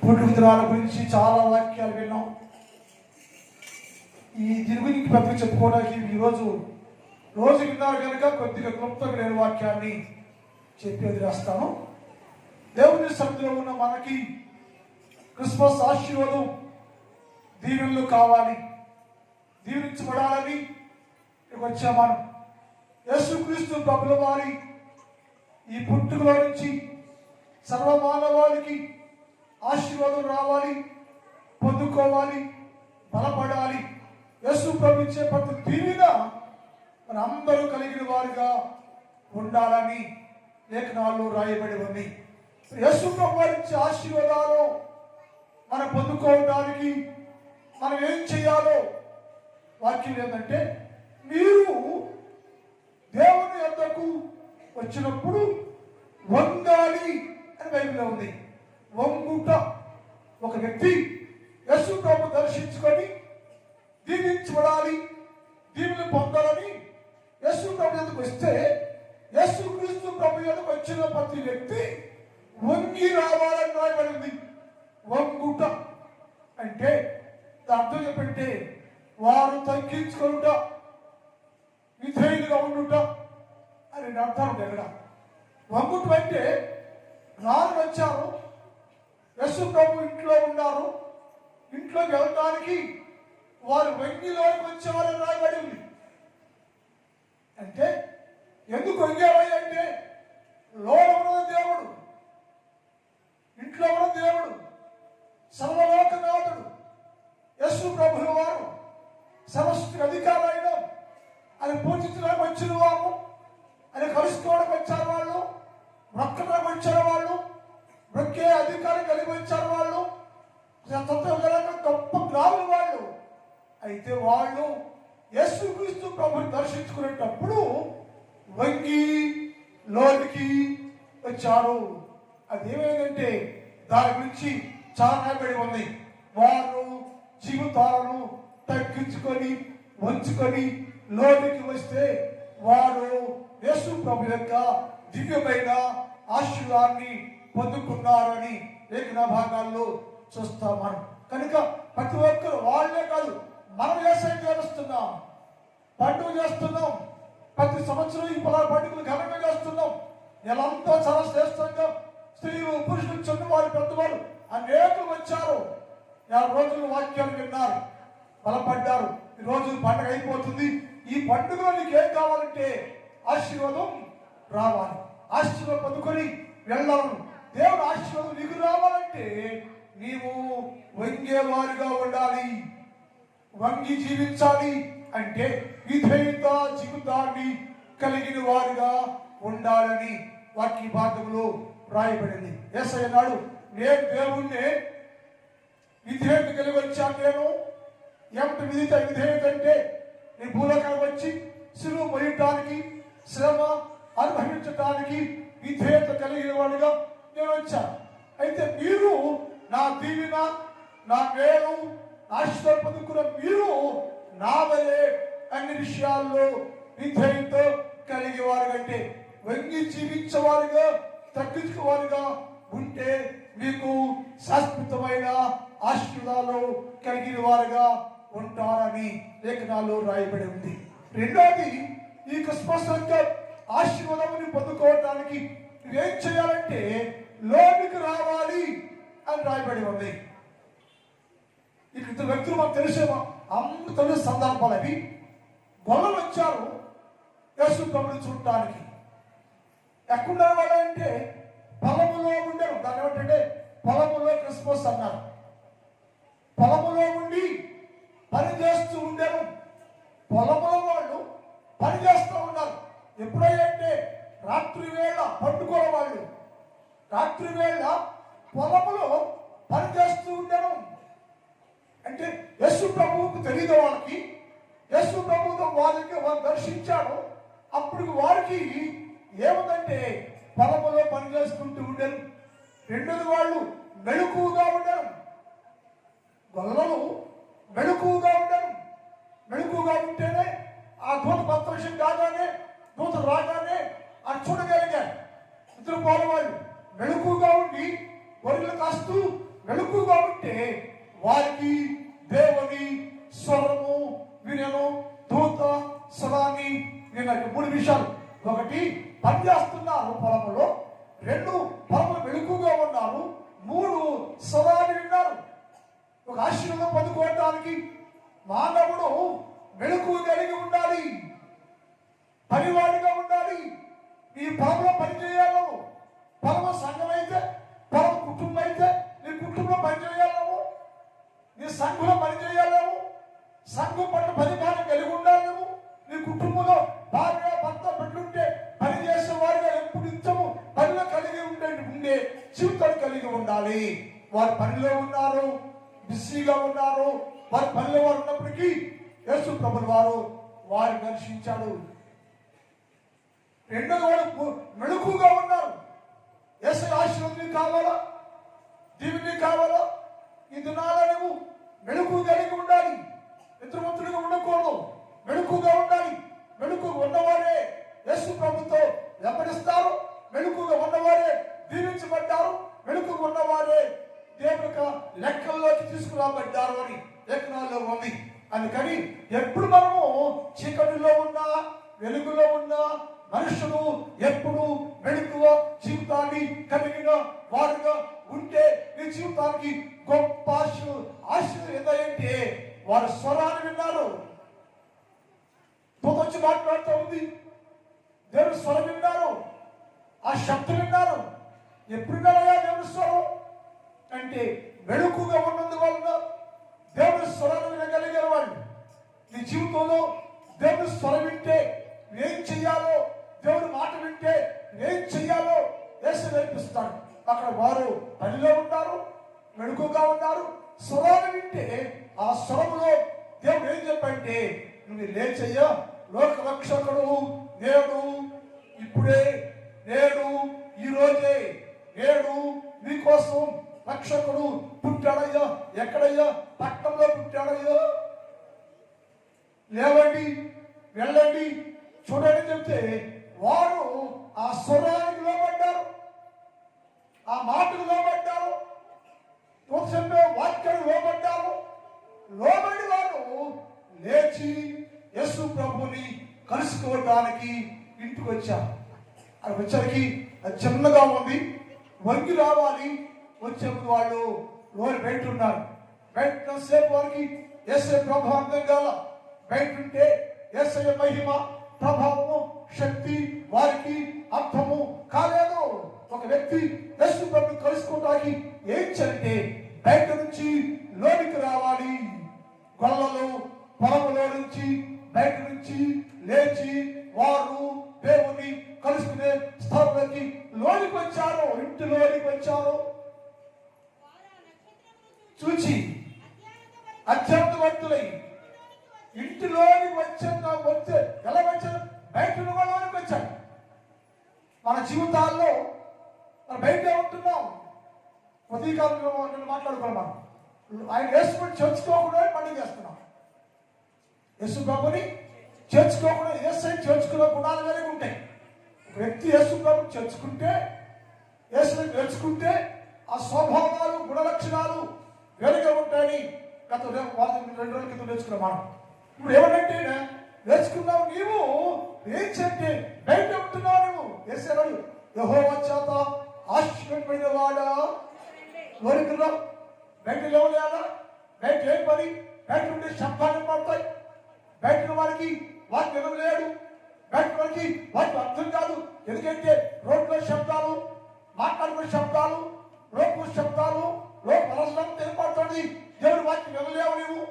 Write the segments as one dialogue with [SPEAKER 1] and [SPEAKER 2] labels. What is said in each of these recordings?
[SPEAKER 1] పుట్టుక దినాల గురించి చాలా వాక్యాలు విన్నాం. దీని గురించి పెద్దగా చెప్పుకోవడానికి ఈరోజు రోజు విన్నారు కనుక కొద్దిగా క్లుప్తంగా నేను వాక్యాన్ని చెప్పేది రాస్తాను. దేవుని సన్నిధిలో ఉన్న మనకి క్రిస్మస్ ఆశీర్వాదం దీవెనలు కావాలి, దీవించబడాలని వచ్చా మనం. యేసుక్రీస్తు ప్రభుల వారి ఈ పుట్టుకలో నుంచి సర్వమానవాళికి ఆశీర్వాదం రావాలి, పొందుకోవాలి, బలపడాలి. యేసు ప్రభు ఇచ్చే ప్రతి దీవెన మన అందరూ కలిగిన వారిగా ఉండాలని లేఖనాల్లో రాయబడి ఉంది. యేసు ప్రభు వారి ఇచ్చే ఆశీర్వాదాలు మనం పొందుకోవడానికి మనం ఏం చేయాలో వాక్యం ఏంటంటే, మీరు దేవుని యొద్దకు వచ్చినప్పుడు వంగాలి అని బైబిల్లో ఉంది. వంగుట, ఒక వ్యక్తి యేసు ప్రభు దర్శించుకొని దీవించబడాలి, దీవులు పొందాలని యేసు ప్రభు యొద్దకు వస్తే, యేసుక్రీస్తు ప్రభు యొద్దకు వచ్చిన ప్రతి వ్యక్తి వంగి రావాలని రాయబడింది. వంగుట అంటే అర్థం చెప్పంటే వారు తగ్గించుకొనుట, విధేయులుగా ఉండుట అని అర్థం. ఎక్కడ వంగుట అంటే రాను వచ్చారు, యేసు ప్రభు ఇంట్లో ఉన్నారు, ఇంట్లోకి వెళ్ళడానికి వారు వంగిలోకి వచ్చేవారని రాయబడి ఉంది. అంటే ఎందుకు వంగేవాయి అంటే, లోన ఉన్న దేవుడు, ఇంట్లో ఉన్న దేవుడు, సర్వలోకనాథుడు యేసు ప్రభుల వారు, సమస్త అధికారైన ఆయన పూజించడానికి వచ్చిన వారు, ఆయన కలుసుకోవడానికి వచ్చారు వాళ్ళు, మొక్కడానికి వచ్చారు వాళ్ళు, మొక్కే అధికారం కలిగి వచ్చారు వాళ్ళు, గొప్ప గ్రాముల వాళ్ళు. అయితే వాళ్ళు యేసుక్రీస్తు ప్రభుని దర్శించుకునేటప్పుడు వంగి లోనికి వచ్చారు. అదేమైందంటే దాని గురించి చాలా రాయబడి ఉంది. వారు జీవితాలను తగ్గించుకొని వంచుకొని లోనికి వస్తే వారు యేసు ప్రభు యొక్క దివ్యమైన ఆశీర్వాదాన్ని పొందుకున్నారని లేఖన భాగాల్లో చూస్తాం మనం. కనుక ప్రతి ఒక్కరు, వాళ్ళే కాదు, మనం వ్యవసాయం చేస్తున్నాం, పండుగ చేస్తున్నాం, ప్రతి సంవత్సరం ఈ పండుగలు ఘనంగా చేస్తున్నాం. నెలంతా చాలా శ్రేష్టంగా స్త్రీలు, పురుషులు, చిన్నవారు, పెద్దవారు అనేకులు వచ్చారు. 6 రోజులు వాక్యాలు విన్నారు, బలపడ్డారు. ఈ రోజు పండుగ అయిపోతుంది. ఈ పండుగలో నీకు ఏం కావాలంటే ఆశీర్వాదం రావాలి, ఆశీర్వాదం పొందుకొని వెళ్ళాలి. దేవుడు ఆశీర్వాదం నీకు రావాలంటే నీవు వంగేవారుగా ఉండాలి, వంగి జీవించాలి. అంటే విధేయత జీవితాన్ని కలిగిన వారుగా ఉండాలని వాక్య భాగంలో రాయబడింది. యేసయ్య అన్నాడు, నేను దేవుణ్ణి, విధేయత కలిగి వచ్చాను. నేను ఎంత విధేయత అంటే, నీ భూలోకానికి వచ్చి శిలువ మోయటానికి, శ్రమ అనుభవించటానికి విధేయత కలిగిన వాడుగా నేను వచ్చాను. అయితే మీరు నా దీవెన, నా మేలు, ఆశీర్వాదం పొందుకున్న మీరు నా వలె అన్ని విషయాల్లో విధేయత కలిగే వారు అంటే వంగి జీవించేవారుగా, తగ్గించుకోవారుగా ఉంటే మీకు శాశ్వతమైన ఆశీర్వాదాలు కలిగిన వారుగా ఉంటారని లేఖనాల్లో రాయబడి ఉంది. రెండోది, ఈ క్రిస్మస్ యొక్క ఆశీర్వాదాన్ని పొందుకోవడానికి నువ్వేం చేయాలంటే లోనికి రావాలి అని రాయబడి ఉంది. ఇద్దరు వ్యక్తులు మనకు తెలిసేమో, అందరూ తెలిసిన సందర్భాలు అవి. గొల్లలు వచ్చారు యేసు ప్రభుని చూడటానికి. ఎక్కడున్నారు వాళ్ళు అంటే పొలములో ఉండరు. దాన్ని ఏమంటే పొలములో క్రిస్మస్ అన్నారు. పొలములో ఉండి పని చేస్తూ ఉండరు. పొలములో వాళ్ళు పని చేస్తూ ఉన్నారు. ఎప్పుడైతే రాత్రి వేళ పండుకోవడం, వాళ్ళు రాత్రి వేళ పొలములో పని చేస్తూ ఉండరు. అంటే యేసు ప్రభువుకు తెలియదు వాళ్ళకి. యేసు ప్రభువుతో వారు దర్శించాడు. అప్పుడు వారికి ఏముందంటే పొలములో పని చేసుకుంటూ ఉండరు. రెండోది, వాళ్ళు మెలకువగా ఉండరు. గొల్లలు మెలకువగా ఉండరు. మెలకువగా ఉంటేనే ఆ దూత పత్రవిషయం కాగానే, దూత రాగానే ఆ చూడగలిగారు. ఇద్దరు పోలవాళ్ళు మెలకువగా ఉండి గొర్రెలు కాస్తూ వెలుగుగా ఉంటే వారికి దేవుని స్వరము వినను, దూత స్వరాన్ని వినను. 3 విషయాలు. 1, పనిచేస్తున్నారు పొలంలో. 2, పొలంలో వెలుగుగా ఉన్నారు. 3, స్వరాన్ని విన్నారు. ఒక ఆశీర్వాదం పొందుకోవడానికి మానవుడు వెలుగు కలిగి ఉండాలి, పనివాడిగా ఉండాలి. నీ పొలంలో పని చేయాలి. పొలం సంఘం అయితే, పొలం కుటుంబం అయితే నీ కుటుంబం పని చేయాలేము, నీ సంఘంలో పని చేయాలేము, సంఘం పట్ల పరిమాణం కలిగి ఉండాలేము. నీ కుటుంబంలో భార్య భర్త పెట్టుంటే పని చేసే వారిగా ఎప్పుడు నిత్యము పనిలో కలిగి ఉండే జీవితాలు కలిగి ఉండాలి. వారి పనిలో ఉన్నారు, బిజీగా ఉన్నారు. వారి పనిలో వారు ఉన్నప్పటికీ యేసు ప్రభువు వారు వారిని దర్శించాడు. 2వ వాడు మెళుకుగా ఉన్నారు. యేసయ్య ఆశీర్వాదం కావాలా, దీవెన కావాలా? ఈ దినాల్లో నువ్వు మెళుకు కలిగి ఉండాలి. నిద్రవంతుడిగా ఉండకూడదు, మెళుకుగా ఉండాలి. మెళుకుగా ఉన్నవారే యేసు ప్రభుతో వెంబడిస్తారు. మెళుకుగా ఉన్నవారే దీవించబడ్డారు. మెళుకుగా ఉన్నవారే దేవుని యొక్క లెక్కల్లోకి తీసుకురాబడ్డారు అని లేఖనాల్లో ఉంది. అందుకని ఎప్పుడు మనము చీకటిలో ఉన్నా, వెలుగులో ఉన్నా మనుషులు ఎప్పుడు వెలుగువ జీవితాన్ని కలిగిన వారుగా ఉంటే నీ జీవితానికి గొప్ప ఆశీర్వాదం ఏంటంటే వారు స్వరాన్ని విన్నారు. వచ్చి మాట్లాడుతూ ఉంది, దేవుని స్వరం విన్నారు, ఆ శబ్దం విన్నారు. ఎప్పుడు విన్నారయ్యా దేవుని స్వరం అంటే వెలుగుగా ఉన్నందువలన దేవుని స్వరాన్ని వినగలిగిన వాళ్ళు. నీ జీవితంలో దేవుని స్వరం వింటే ఏం చెయ్యాలో, దేవుని మాట వింటే ఏం చెయ్యాలో యేసు నేర్పిస్తాడు. అక్కడ వారు పనిలో ఉన్నారు, వెలుగుగా ఉన్నారు. స్వరాన్ని వింటే ఆ స్వరంలో దేవుడు ఏం చెప్పంటే, నువ్వు లేచయ్యా, లోక రక్షకుడు నేడు, ఇప్పుడే, నేడు, ఈ రోజే, నేడు మీకోసం రక్షకుడు పుట్టాడయ్యా. ఎక్కడయ్యా? పట్టణంలో పుట్టాడయ్యా. లేవండి, వెళ్ళండి, చూడండి చెప్తే వారు ఆ స్వరానికి లోబడ్డారు, ఆ మాటకు లోబడ్డారు, చెప్పే వాక్యాలు లోబడ్డారు. లోబడి వారు లేచి యేసు ప్రభుని కలుసుకోవడానికి ఇంటికి వచ్చారు. అది వచ్చరికి అది చిన్నగా ఉంది, వంగి రావాలి. వచ్చేప్పుడు వాళ్ళు బయట ఉన్నారు. బయట సేపు వారికి యేసయ్య ప్రభావం అర్థం కాల. బయట ఉంటే యేసయ్య మహిమ, ప్రభావము, శక్తి వారికి అర్థము కాలేదు. ఒక వ్యక్తి యేసు ప్రభుని కలుసుకోవడానికి ఏం చేయాలంటే బయట నుంచి లోనికి రావాలి. గొల్లలు పొలంలో నుంచి బయట నుంచి లేచి వారు దేవుని కలుసుకునే స్థలంలోకి లోనికి వచ్చారు, ఇంటిలోనికి వచ్చారు. చూచి అత్యంతవంతులై ఇంటిలోనికి వచ్చే ఎలా వచ్చారు? బయట లోనికి వచ్చారు. మన జీవితాల్లో మనం బయట ఉంటున్నాం. ఉదయకాలంలో మాట్లాడుకున్నాం. ఆయన యేసుని చేర్చుకోకుండా పండుగ చేస్తున్నాం. యేసు ప్రభుని చేర్చుకోకుండా, యేసు చేర్చుకునే గుణాలు కలిగి ఉంటాయి. ఒక వ్యక్తి యేసు ప్రభుని చేర్చుకుంటే, యేసుని నేర్చుకుంటే ఆ స్వభావాలు, గుణలక్షణాలు వేరుగా ఉంటాయని గత 2 రోజుల క్రితం నేర్చుకున్నాం మనం. ఇప్పుడు ఏమంటే నేర్చుకున్నావు నీవు ఏం చెప్తే బయట ఉంటున్నావు. నువ్వు యేసయ్య యెహోవా చేత ఆశీర్వదింపబడిన వాడా, లోనికి రా. బయట లేవలేదా? బయట ఏం పని? బయట ఉండే శబ్దాలు పడతాయి. బయట వారికి వాటి వినలేడు, బయట వారికి వాటి అర్థం కాదు. ఎందుకంటే రోడ్లో శబ్దాలు, మాట్లాడుకునే శబ్దాలు, లోపు శబ్దాలు, లోపు పరస్పరం ఏర్పడుతుంది. దేవుడి వాక్యం వినలేవు నీవు,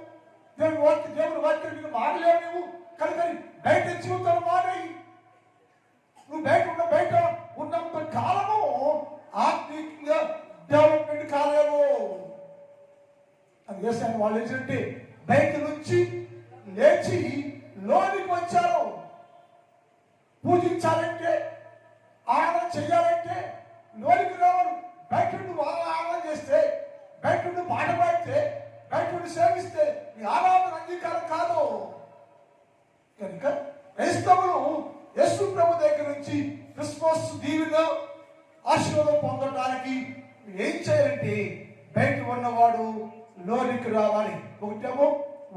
[SPEAKER 1] దేవుడి వాక్యం నీకు మారలేవు నీవు. కనుక బయట జీవితాలు మారాయి. నువ్వు బయట ఉన్నంత కాలము ఆత్మీయంగా డెవలప్మెంట్ కాలేవు. అది చేశాను. వాళ్ళు ఏంటంటే బయట నుంచి లేచి లోనికి వచ్చారు. పూజించాలంటే, ఆరాధన చెయ్యాలంటే లోనికి రావాలి. బయట నుండి ఆరాధన చేస్తే, బయట నుండి పాట పాడితే, బయట నుండి సేవిస్తే నీ ఆరాధన అంగీకారం కాదు. కనుక క్రైస్తవులు యేసు ప్రభు దగ్గర నుంచి క్రిస్మస్ దీవెన ఆశీర్వాదం పొందడానికి ఏం చేయాలంటే బయట ఉన్నవాడు లోనికి రావాలి. ఒకటేమో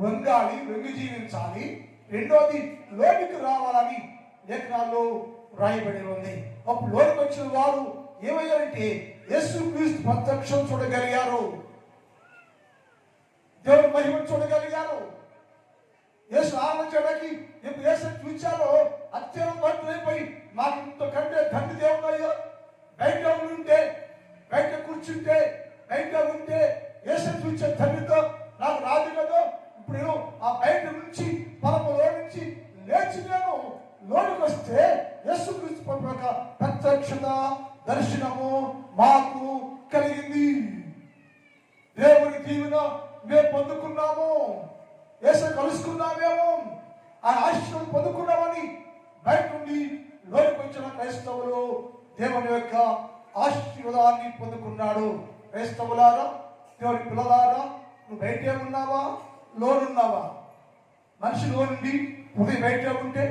[SPEAKER 1] వంగాలి, వంగి జీవించాలి. రెండోది లోనికి రావాలని లేఖనాల్లో రాయబడి ఉంది. అప్పుడు లోనికి వచ్చిన వారు ఏమయ్యారంటే యేసుక్రీస్తు ప్రత్యక్షం చూడగలిగారు, దేవుని మహిమ చూడగలిగారు. యేసు ఆనందించడానికి ఎప్పుడు యేసుని చూచారో అత్యంతమైపోయి మాకు ఇంతకంటే తండ్రి దేవుడయ్యో, బయట ఉంటే, బయట కూర్చుంటే, బయట ఉంటే యేసుని చూసే తండ్రితో నాకు రాదు కదా. ఇప్పుడు నేను ఆ బయట నుంచి పరమలో నుంచి లేచి నేను లోనికి వస్తే యేసుక్రీస్తు యొక్క ప్రత్యక్షత దర్శనము మాకు కలిగింది. దేవుని దీవెన మేము పొందుకున్నాము, యేసు కలుసుకున్నామేమో, ఆ ఆశీర్వాదం పొందుకున్నామని బయట నుండి లోనికి వచ్చిన క్రైస్తవులు దేవుని యొక్క ఆశీర్వాదాన్ని పొందుకున్నాడు. క్రైస్తవులారా, దేవుని పిల్లలారా, నువ్వు బయటే ఉన్నావా, లోనున్నావా? మనిషి లోనుండి ఉదయం బయట ఉంటే,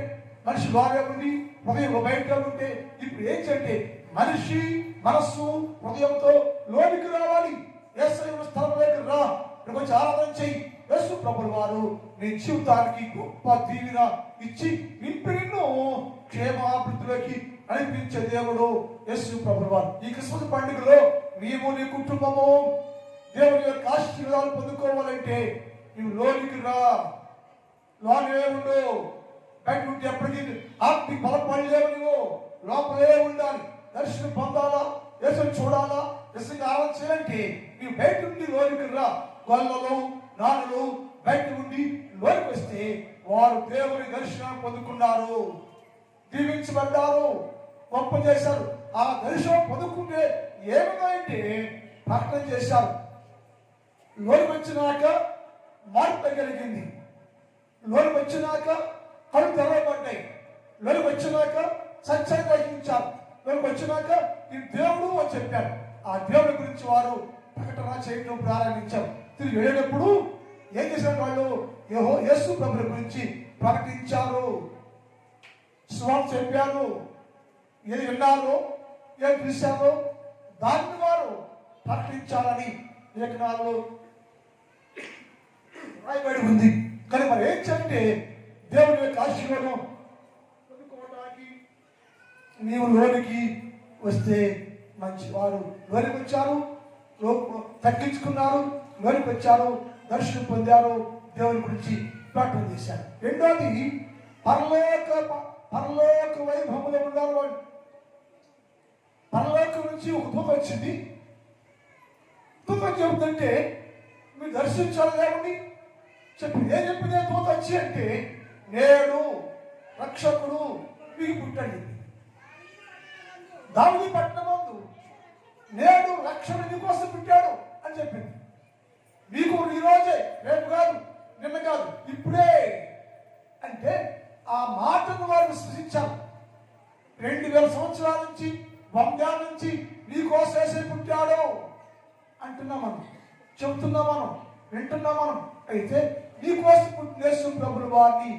[SPEAKER 1] మనిషి లోనే ఉండి ఉదయం బయట ఉంటే, ఇప్పుడు ఏంటంటే మనిషి మనస్సు హృదయంతో లోనికి రావాలి. యేసయ్య స్థలం దగ్గర రా, ఇక్కడికి వచ్చి ఆరాధన చెయ్యి. యేసు ప్రభుల వారు నీ జీవితానికి గొప్ప దీవెన ఇచ్చి నిన్ను క్షేమాభివృద్ధిలోకి నడిపించే దేవుడు యేసు ప్రభుల వారు. ఈ క్రిస్మస్ పండుగలో నీవు నీ కుటుంబము దేవుని యొక్క ఆశీర్వాదాలు పొందుకోవాలంటే నువ్వు లోనికి రా, లోనే ఉండు. బయట ఉంటే ఎప్పటికీ ఆత్మిక బలపడలేవు, నువ్వు లోపలే ఉండాలి. దర్శనం పొందాలా, యేసుని చూడాలా, యేసుని ఆరాధన చేయాలంటే నీవు బయట నుండి లోనికి రా. గొల్లలు నాన్నలు బయట ఉండి లోనికి వస్తే వారు దేవుని దర్శనం పొందుకున్నారు, దీవించబడ్డారు, గొప్ప చేశారు. ఆ దర్శనం పొందుకుంటే ఏమైందంటే ప్రకటన చేశారు. లోనికి వచ్చినాక మార్పు కలిగింది, లోనికి వచ్చినాక కళ్ళు తెరవబడ్డాయి, లోనికి వచ్చినాక సత్యాన్ని గ్రహించారు, లోనికి వచ్చినాక ఈ దేవుడు అని చెప్పారు. ఆ దేవుడి గురించి వారు ప్రకటన చేయడం ప్రారంభించారు. తిరిగి వెళ్ళినప్పుడు ఏం చేసిన వాళ్ళు యేసు ప్రభుల గురించి ప్రకటించారు, స్వామి చెప్పారు. ఏది విన్నారో, ఏం చూశారో దాన్ని వారు ప్రకటించాలని లేఖనాల్లో రాయబడి ఉంది. కానీ మరి ఏం చేయంటే దేవుని యొక్క ఆశీర్వాదం పొందుకోవడానికి నీవు లోనికి వస్తే మంచి. వారు లోనికి వచ్చారు, తగ్గించుకున్నారు, లోనికి వచ్చారు, దర్శనం పొందారు, దేవుని గురించి ప్రకటన చేశారు. రెండోది పరలోక వైభవంలో ఉన్నారు వాళ్ళు. పరలోకం నుంచి ఒక దూత వచ్చింది. దూత చెబుతుంటే మీరు దర్శించాలి దేవుణ్ణి చెప్పి ఏం చెప్పింది? దూత వచ్చి అంటే నేడు రక్షకుడు మీకు పుట్టాడు. దావీదు పట్టణమందు నేడు రక్షకుడు మీకోసం పుట్టాడు అని చెప్పింది. మీకు ఈరోజే, రేపు కాదు, నిన్న కాదు, ఇప్పుడే అంటే ఆ మాటను వారు విశ్వసించారు. 2000 సంవత్సరాల నుంచి, 100 ఏళ్ళ నుంచి నీకోసం యేసయ్య పుట్టాడు అంటున్నాం మనం, చెబుతున్నాం మనం, వింటున్నాం మనం. అయితే నీకోసం పుట్టిన యేసు ప్రభుల వారిని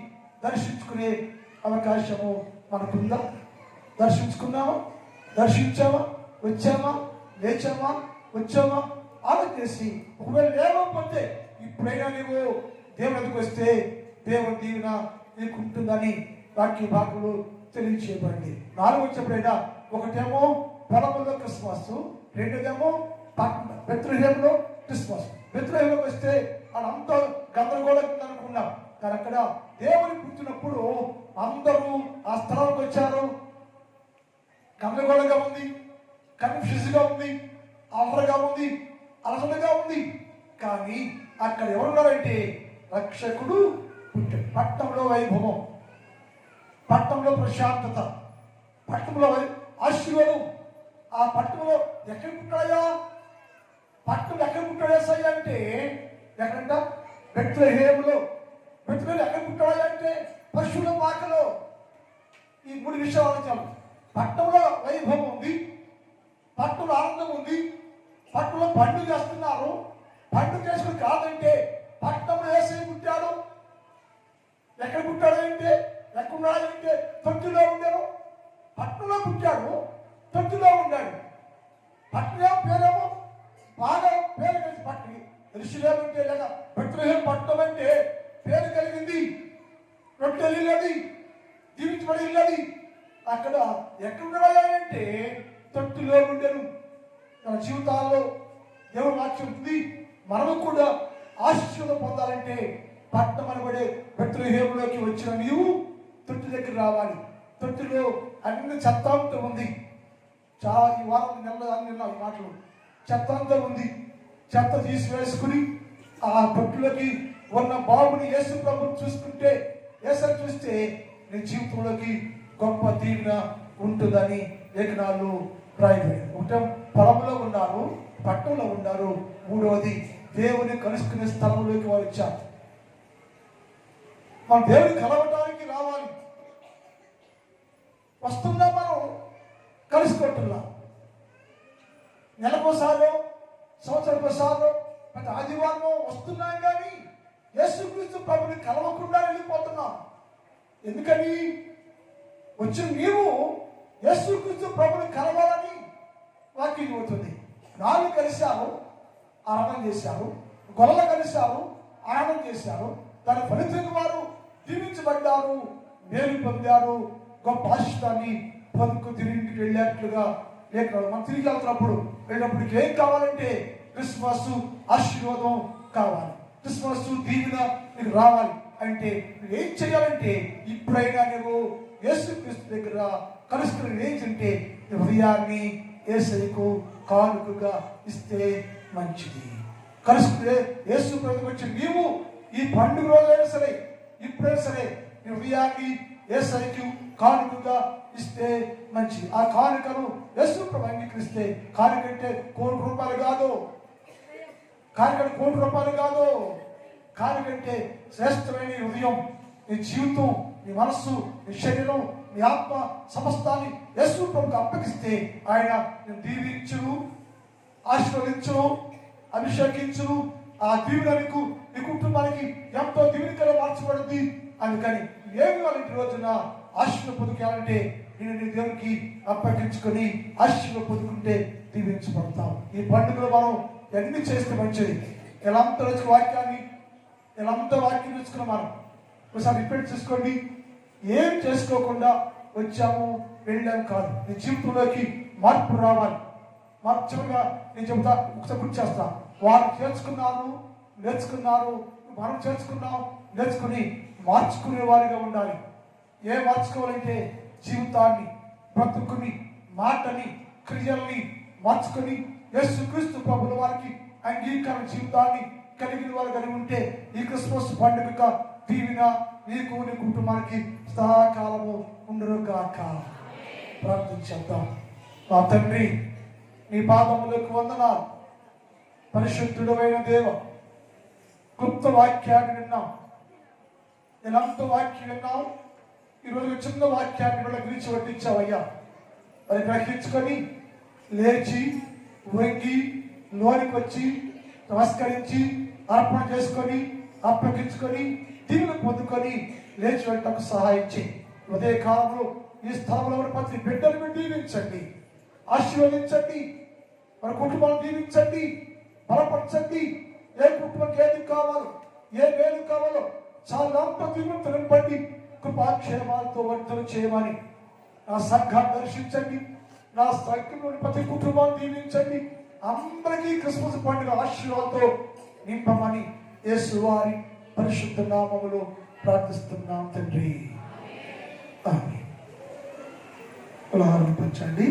[SPEAKER 1] దర్శించుకునే అవకాశము మనకుందా? దర్శించుకున్నామా? దర్శించామా? వచ్చామా? లేచామా? వచ్చామా? ఆలోచించేసి ఒకవేళ లేకపోతే ఇప్పుడైనా నీవు దేవుని ఎదుకు వస్తే దేవుని దీవెన నీకు ఉంటుందని వాక్య భాగంలో తెలియచేయబడింది. 4 వచ్చేప్పుడైనా ఒకటేమో పొలంలో క్రిస్మస్, రెండోదేమో బెత్లెహేములో క్రిస్మస్. బెత్లెహేములోకి వస్తే వాళ్ళంతా గందరగోళం అనుకున్నాం, కానీ అక్కడ దేవుని పుట్టినప్పుడు అందరూ ఆ స్థలానికి వచ్చారు. గందరగోళంగా ఉంది, కన్ఫ్యూజ్గా ఉంది, అలరగా ఉంది, అలసటగా ఉంది. కానీ అక్కడ ఎవరున్నారంటే రక్షకుడు పుట్టాడు. పట్టణంలో వైభవం, పట్టణంలో ప్రశాంతత, పట్టణంలో ఆశీర్వాదం. ఆ పట్టణంలో ఎక్కడ పుట్టాయా? పట్టణంలో ఎక్కడ పుట్టాడు యేసయ్య అంటే ఎక్కడంట? బెత్లెహేములో. బెత్లెహేములో ఎక్కడ పుట్టాడు అంటే పశువుల పాకలో. ఈ 3 విషయాలు ఆలోచించాలి. పట్టణంలో వైభవం ఉంది, పట్టణంలో ఆనందం ఉంది, పట్టణంలో పండుగ చేస్తున్నారు. పండుగ చేసుకుని కాదంటే పట్టణంలో యేసయ్య పుట్టాడు. ఎక్కడ పుట్టాడు అంటే, ఎక్కడున్నాడు అంటే తొట్టిలో ఉండాడు. పట్టణంలో పుట్టాడు, తొట్టిలో ఉండాడు. పట్టణం పేరేమో బాగా పేరు యెరూషలేము అంటే లేక బెత్లెహేము పట్టణం అంటే పేరు కలిగింది, రొట్టెలు ఇల్లది, దీవించబడి ఇల్లది. అక్కడ ఎక్కడున్నాయంటే తొట్టిలో ఉండేను. మన జీవితాల్లో దేవుడు వాక్యం ఉంది, మనము కూడా ఆశీస్సులు పొందాలంటే పట్టణం అనబడే బెత్లెహేములోకి వచ్చిన నీవు తొట్టి దగ్గర రావాలి. తొట్టిలో అన్ని చెత్త అంతా ఉంది. చాలా ఈ వారం నెలలో అన్ని మాటలు చెత్త అంతా ఉంది. చెత్త తీసివేసుకుని ఆ తొట్టిలోకి ఉన్న బాబుని యేసు ప్రభుని చూసుకుంటే, యేసుని చూస్తే నీ జీవితంలోకి గొప్ప దీవెన ఉంటుందని లేఖనాలు రాయబడి. ఒకటే పొలంలో ఉన్నారు, పట్టణంలో ఉన్నారు. మూడవది దేవుని కలుసుకునే స్థలంలోకి వారు వచ్చారు. మనం దేవుని కలవటానికి రావాలి. వస్తున్నా మనం కలుసుకుంటున్నాం. నెలకోసారో సంవత్సరంకోసారో ప్రతి ఆదివారం వస్తున్నాం, కానీ యేసుక్రీస్తు ప్రభుని కలవకుండా వెళ్ళిపోతున్నాం. ఎందుకని? వచ్చిన నీవు యేసుక్రీస్తు ప్రభుని కలవాలని వాక్యం అవుతుంది. నాలుగు కలిశారు, ఆరాధన చేశారు. గొల్లలు కలిశారు, ఆరాధన చేశారు. దాని ఫలితంగా వారు దీవించబడ్డారు, మేలు పొందారు, గొప్ప ఆశీర్వాదాన్ని పొందుకు తిరిగి వెళ్ళేట్లుగా లేక మనం తిరిగి వెళ్ళినప్పటికి ఏం కావాలంటే క్రిస్మస్ ఆశీర్వాదం కావాలి, క్రిస్మస్ దీవెన నీకు రావాలి. అంటే నువ్వు ఏం చేయాలంటే ఇప్పుడైనా నువ్వు యేసుక్రీస్తు దగ్గర కలుసుకుని ఏంటంటే హృదయాన్ని యేసయ్యకు కానుకగా ఇస్తే మంచిది. కలుసుకునే యేసు ప్రభువుకి వచ్చి నీవు ఈ పండుగ రోజైనా సరే, ఇప్పుడైనా సరే నీ హృదయాన్ని యేసయ్యకు కానుకగా ఇస్తే మంచిది. ఆ కానుకను యేసు ప్రభు అంగీకరిస్తే, కానుకంటే ₹1,00,00,000 కాదు, కానుకంటే ₹1,00,00,000 కాదు, కానుకంటే శ్రేష్టమైన హృదయం, నీ జీవితం, నీ మనస్సు, నీ శరీరం, నీ ఆత్మ సమస్తాన్ని యేసు ప్రభువుకి అప్పగిస్తే ఆయన నేను దీవించును, ఆశీర్వదించును, అభిషేకించును. ఆ దీవెనకు నీ కుటుంబానికి ఎంతో దీవెనకరంగా మార్చబడింది. అందుకని ఏమి వాళ్ళ రోజున ఆశీర్వాదం పొందుకోవాలంటే నేను నీ దేవునికి అప్పగించుకొని ఆశీర్వాదం పొందుకుంటే దీవించబడతాం. ఈ పండుగలో మనం ఎన్ని చేస్తే మంచిది. ఎలాంత రోజు వాక్యాన్ని ఎలాంత వాక్యం తెచ్చుకున్నాం మనం ఒకసారి రిపీట్ చేసుకోండి. ఏం చేసుకోకుండా వచ్చాము వెళ్ళాము కాదు. నీ జీవితంలోకి మార్పు రావాలి. చివరిగా నేను చెబుతా, ఒకసారి గుర్తు చేస్తా. వారు నేర్చుకున్నారు, మనం చేర్చుకున్నాం, నేర్చుకుని మార్చుకునే వారిగా ఉండాలి. ఏం మార్చుకోవాలంటే జీవితాన్ని, బ్రతుకుని, మాటని, క్రియల్ని మార్చుకొని యేసుక్రీస్తు ప్రభువుల వారికి అంగీకార జీవితాన్ని కలిగిన వారు కలిగి ఉంటే ఈ క్రిస్మస్ పండుగ దీవెన నీకు నీ కుటుంబానికి సదాకాలము ఉండునుగాక. ప్రార్థించేద్దాం. మా తండ్రి, నీ పాదములకు వందనాలు. పరిశుద్ధుడైన దేవ, గొప్ప వాక్యాన్ని విన్నాం, ఎలాంత వాక్యం విన్నాం. ఈరోజు చిన్న వాక్యాన్ని కూడా గురించి వడ్డించావయ్యా. అది గ్రహించుకొని లేచి వంగి లోనికి వచ్చి నమస్కరించి అర్పణ చేసుకొని అప్పగించుకొని దీవులు పొందుకొని లేచి వెళ్ళటకు సహాయం చేయి. ఉదయ కాలంలో ఈ స్థలంలో ప్రతి బిడ్డలను దీవించండి, ఆశీర్వదించండి, మన కుటుంబాలను దీవించండి, బలపరచండి. ఏ కుటుంబానికి ఏది కావాలో, ఏ మేలు కావాలో చాలా దీవులతో నింపండి. కృపాక్షేమాలతో వర్ధన చేయమని నా సంఘాన్ని దర్శించండి. నా సంఘంలోని ప్రతి కుటుంబాన్ని దీవించండి. అందరికీ క్రిస్మస్ పండుగ ఆశీర్వాదంతో నింపమని యేసు వారి పరిశుద్ధ నామములో ప్రార్థిస్తున్నాం తండ్రి. ఆమేన్. ఆహారం పంచండి.